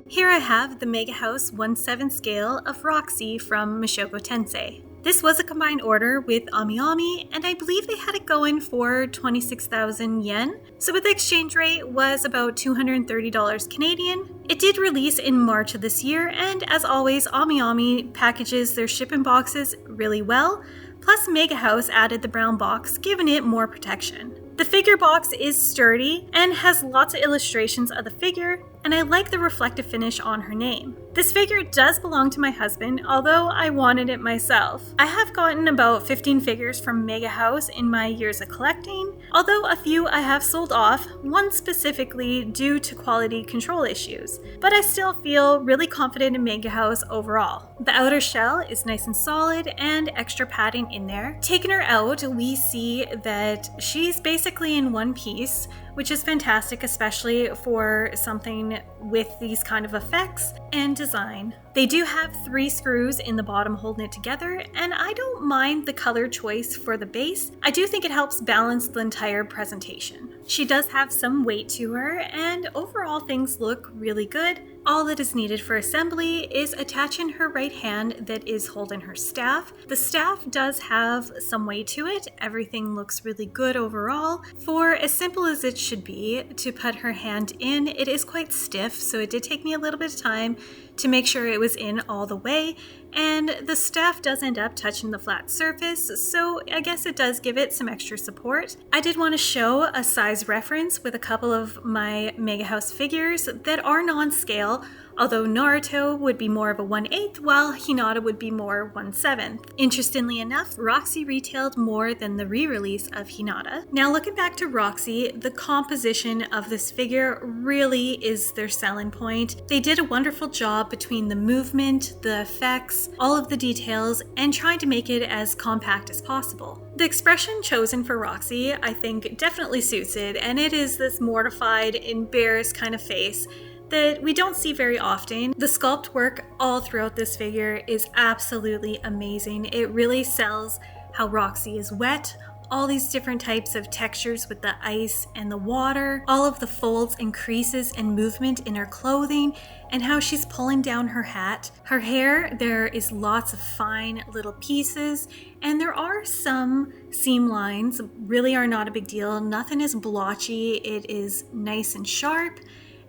Here I have the Megahouse 1/7 scale of Roxy from Mushoku Tensei. This was a combined order with Ami, and I believe they had it going for 26,000 yen. So with the exchange rate was about $230 Canadian. It did release in March of this year, and as always, Ami packages their shipping boxes really well. Plus Megahouse added the brown box, giving it more protection. The figure box is sturdy and has lots of illustrations of the figure, and I like the reflective finish on her name. This figure does belong to my husband, although I wanted it myself. I have gotten about 15 figures from Megahouse in my years of collecting, although a few I have sold off, one specifically due to quality control issues. But I still feel really confident in Megahouse overall. The outer shell is nice and solid and extra padding in there. Taking her out, we see that she's basically in one piece, which is fantastic, especially for something with these kind of effects and design. They do have 3 screws in the bottom holding it together, and I don't mind the color choice for the base. I do think it helps balance the entire presentation. She does have some weight to her, and overall things look really good. All that is needed for assembly is attaching her right hand that is holding her staff. The staff does have some weight to it. Everything looks really good overall. For as simple as it should be to put her hand in, it is quite stiff, so it did take me a little bit of time to make sure it was in all the way, and the staff does end up touching the flat surface, so I guess it does give it some extra support. I did want to show a size reference with a couple of my Megahouse figures that are non-scale, although Naruto would be more of a 1/8 while Hinata would be more 1/7. Interestingly enough, Roxy retailed more than the re-release of Hinata. Now looking back to Roxy, the composition of this figure really is their selling point. They did a wonderful job between the movement, the effects, all of the details, and trying to make it as compact as possible. The expression chosen for Roxy, I think, definitely suits it, and it is this mortified, embarrassed kind of face that we don't see very often. The sculpt work all throughout this figure is absolutely amazing. It really sells how Roxy is wet, all these different types of textures with the ice and the water, all of the folds and creases and movement in her clothing, and how she's pulling down her hat. Her hair, there is lots of fine little pieces, and there are some seam lines, really are not a big deal. Nothing is blotchy, it is nice and sharp.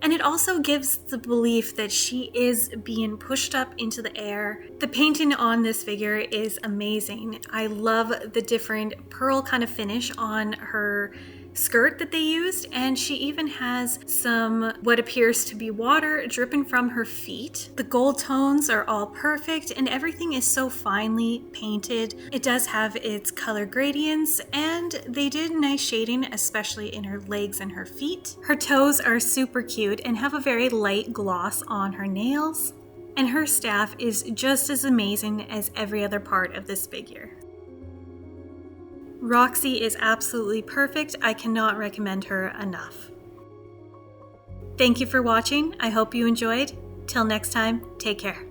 And it also gives the belief that she is being pushed up into the air. The painting on this figure is amazing. I love the different pearl kind of finish on her skirt that they used, and she even has some what appears to be water dripping from her feet. The gold tones are all perfect, and everything is so finely painted. It does have its color gradients, and they did nice shading, especially in her legs and her feet. Her toes are super cute and have a very light gloss on her nails, and her staff is just as amazing as every other part of this figure. Roxy is absolutely perfect. I cannot recommend her enough. Thank you for watching. I hope you enjoyed. Till next time, take care.